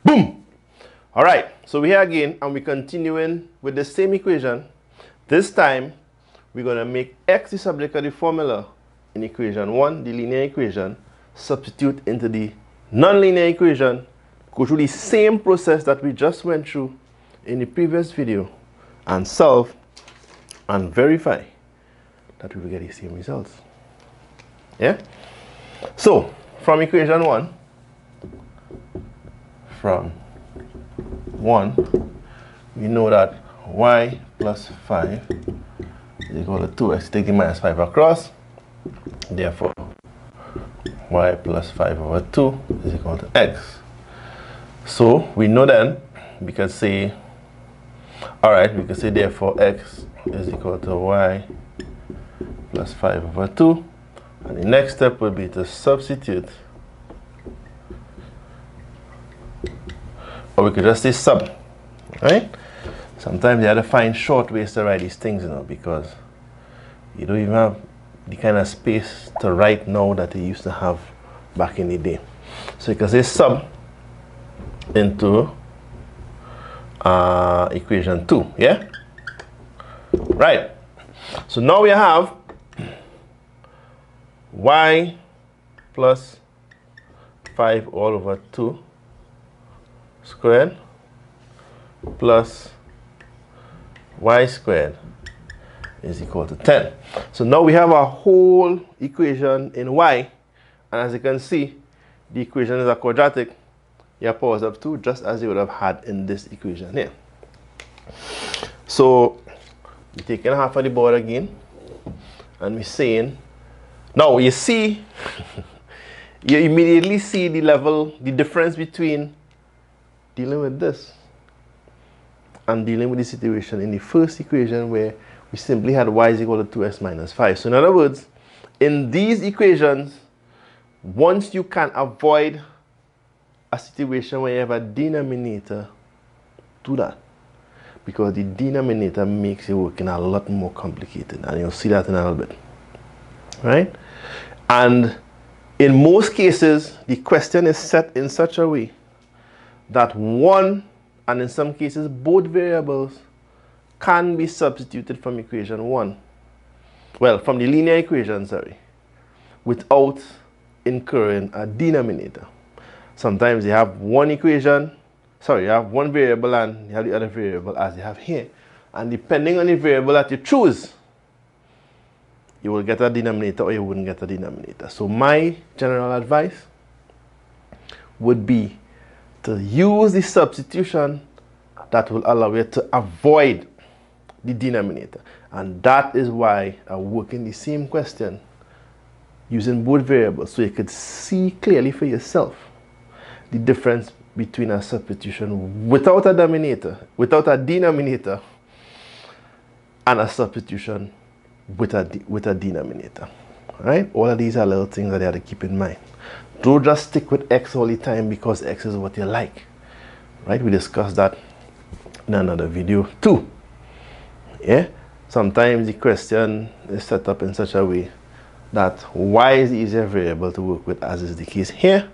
Boom! All right, so we're here again, and we're continuing with the same equation. This time, we're going to make x the subject of the formula in equation 1, the linear equation, substitute into the nonlinear equation, go through the same process that we just went through in the previous video, and solve and verify that we will get the same results. Yeah? So, from equation 1, we know that y plus 5 is equal to 2x. Take the minus 5 across. Therefore, y plus 5 over 2 is equal to x. So, we know then, we can say, alright, we can say therefore x is equal to y plus 5 over 2. And the next step would be to substitute, or we could just say sub, right? Sometimes you have to find short ways to write these things, you know, because you don't even have the kind of space to write now that you used to have back in the day. So you can say sub into equation 2, yeah? Right. So now we have y plus 5 all over 2 squared plus y squared is equal to 10. So now we have a whole equation in y, and as you can see, the equation is a quadratic. You have powers up 2 just as you would have had in this equation here. So we're taking half of the board again, and we're saying, now you see, you immediately see the difference between dealing with this and dealing with the situation in the first equation where we simply had y is equal to 2x minus 5. So in other words, in these equations, once you can avoid a situation where you have a denominator, do that. Because the denominator makes it working a lot more complicated, and you'll see that in a little bit. Right? And in most cases, the question is set in such a way that one, and in some cases both variables, can be substituted from equation 1. Well, from the linear equation, sorry, without incurring a denominator. Sometimes you have one equation, sorry, you have one variable and you have the other variable as you have here. And depending on the variable that you choose, you will get a denominator or you wouldn't get a denominator. So my general advice would be to use the substitution that will allow you to avoid the denominator. And that is why I work in the same question using both variables, so you could see clearly for yourself the difference between a substitution without a denominator, and a substitution with a denominator. Alright? All of these are little things that you have to keep in mind. Don't just stick with x all the time because x is what you like. Right? We discussed that in another video too. Yeah? Sometimes the question is set up in such a way that y is the easier variable to work with, as is the case here.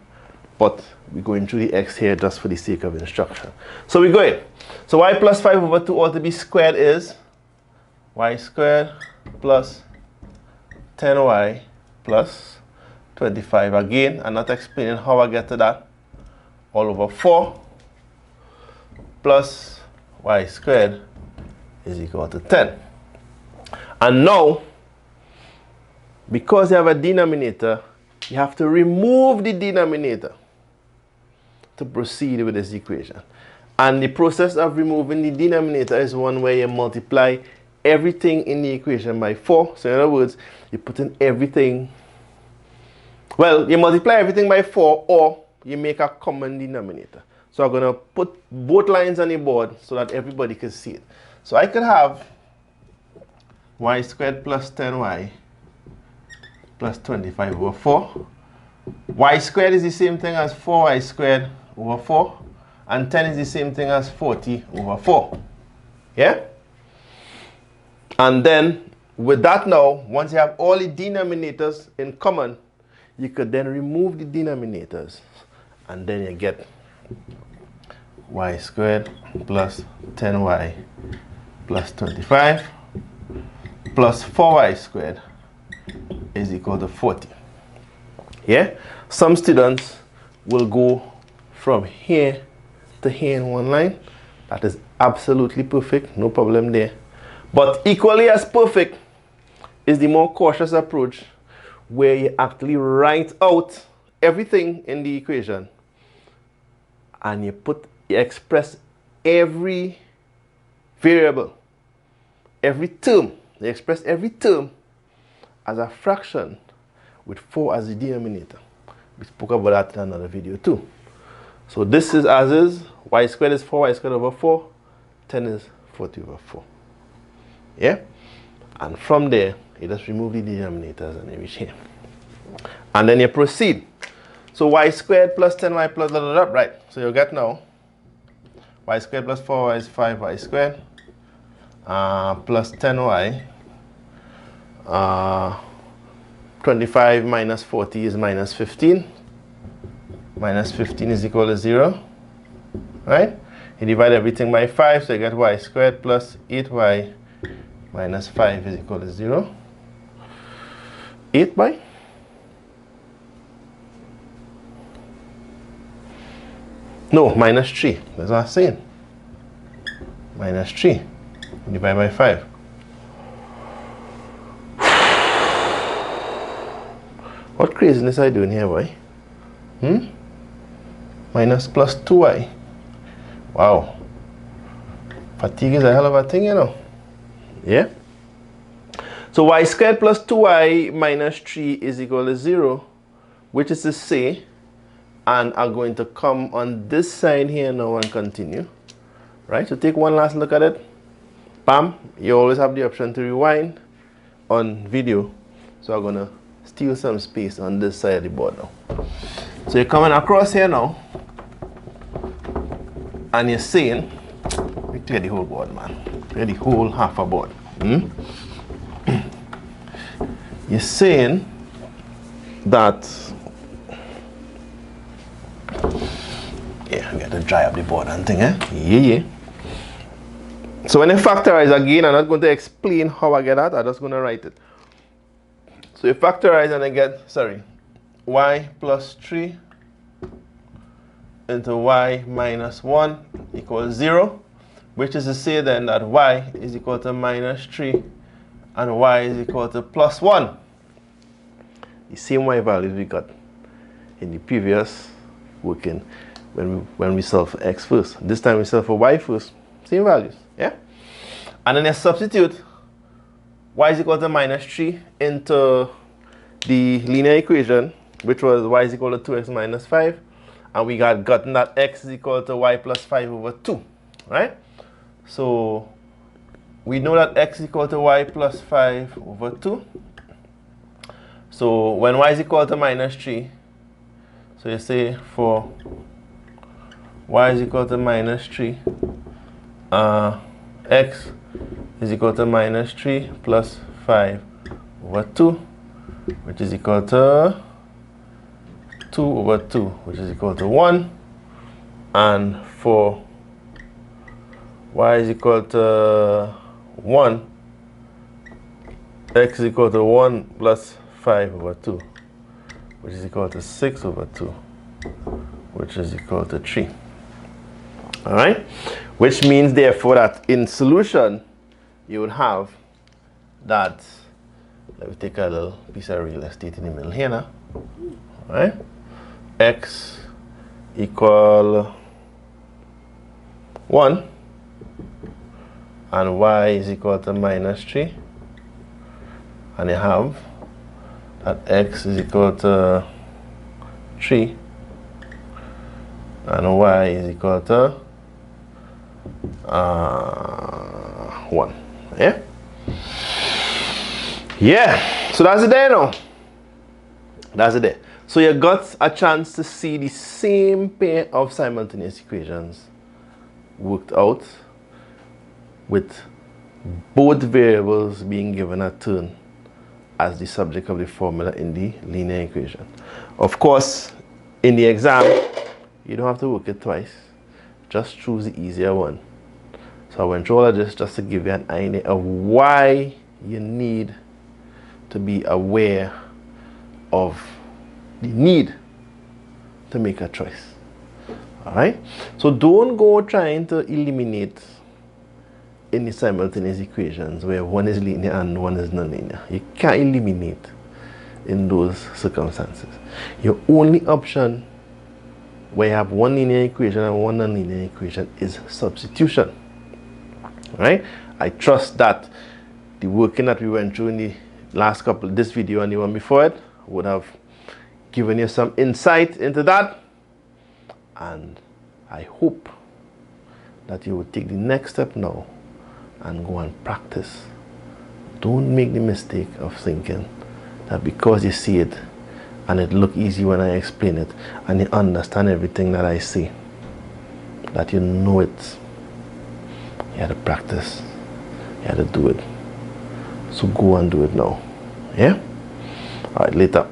But we're going through the x here just for the sake of instruction. So we're going. So y plus 5 over 2 ought to be squared is y squared plus 10y plus 25. Again, I'm not explaining how I get to that. All over 4 plus y squared is equal to 10. And now, because you have a denominator, you have to remove the denominator to proceed with this equation. And the process of removing the denominator is one where you multiply everything in the equation by 4. So in other words, you put in everything, well, you multiply everything by 4, or you make a common denominator. So I'm going to put both lines on the board so that everybody can see it. So I could have y squared plus 10y plus 25 over 4. Y squared is the same thing as 4y squared over 4. And 10 is the same thing as 40 over 4. Yeah? And then with that now, once you have all the denominators in common, you could then remove the denominators. And then you get y squared plus 10y plus 25 plus 4y squared is equal to 40. Yeah, some students will go from here to here in one line. That is absolutely perfect, no problem there. But equally as perfect is the more cautious approach, where you actually write out everything in the equation and you express every variable, every term. You express every term as a fraction with 4 as the denominator. We spoke about that in another video too. So this is as is, y squared is 4y squared over 4, 10 is 40 over 4. Yeah? And from there, you just remove the denominators and you reach here. And then you proceed. So y squared plus 10y plus blah, blah, blah, right? So you get now y squared plus 4y is 5y squared plus 10y. 25 minus 40 is minus 15. Minus 15 is equal to 0. Right? You divide everything by 5, so you get y squared plus 8y minus 5 is equal to 0. 8 by? No, minus 3. That's what I'm saying. Minus 3. Divide by 5. What craziness are you doing here, boy? Minus plus 2y. Wow. Fatigue is a hell of a thing, you know. Yeah? So y squared plus 2y minus 3 is equal to 0, which is to say, and are going to come on this side here now and continue. Right? So take one last look at it. Bam. You always have the option to rewind on video. So I'm going to steal some space on this side of the board now. So you're coming across here now, and you're saying, we clear the whole board, man. Clear the whole half a board. You're saying that, yeah, I got to dry up the board and thing, eh? Yeah. So when I factorize again, I'm not going to explain how I get that, I'm just going to write it. So you factorize and I get, y plus 3 into y minus 1 equals 0, which is to say then that y is equal to minus 3 and y is equal to plus 1. The same y values we got in the previous working when we solve for x first. This time we solve for y first. Same values, yeah? And then you substitute y is equal to minus 3 into the linear equation, which was y is equal to 2x minus 5, and we got gotten that x is equal to y plus 5 over 2, right? So we know that x is equal to y plus 5 over 2. So when y is equal to minus 3, so you say for y is equal to minus 3, x is equal to minus 3 plus 5 over 2, which is equal to 2 over 2, which is equal to 1. And for y is equal to 1, x is equal to 1 plus 5 over 2, which is equal to 6 over 2, which is equal to 3. Alright? Which means therefore that in solution, you would have that, let me take a little piece of real estate in the middle here now. Alright? X equal 1 and y is equal to minus 3, and you have that x is equal to 3 and y is equal to 1. Yeah? Yeah, so that's it there now. That's it there. So you got a chance to see the same pair of simultaneous equations worked out with both variables being given a term as the subject of the formula in the linear equation. Of course, in the exam, you don't have to work it twice. just choose the easier one. So I went through all of this just to give you an idea of why you need to be aware of the need to make a choice. Alright? So don't go trying to eliminate any simultaneous equations where one is linear and one is nonlinear. You can't eliminate in those circumstances. Your only option where you have one linear equation and one nonlinear equation is substitution. Right? I trust that the working that we went through in the last couple, this video and the one before it, would have given you some insight into that, and I hope that you will take the next step now and go and practice. Don't make the mistake of thinking that because you see it and it look easy when I explain it and you understand everything that I say, that you know it. You had to practice. You had to do it. So go and do it now. Yeah? Alright, later.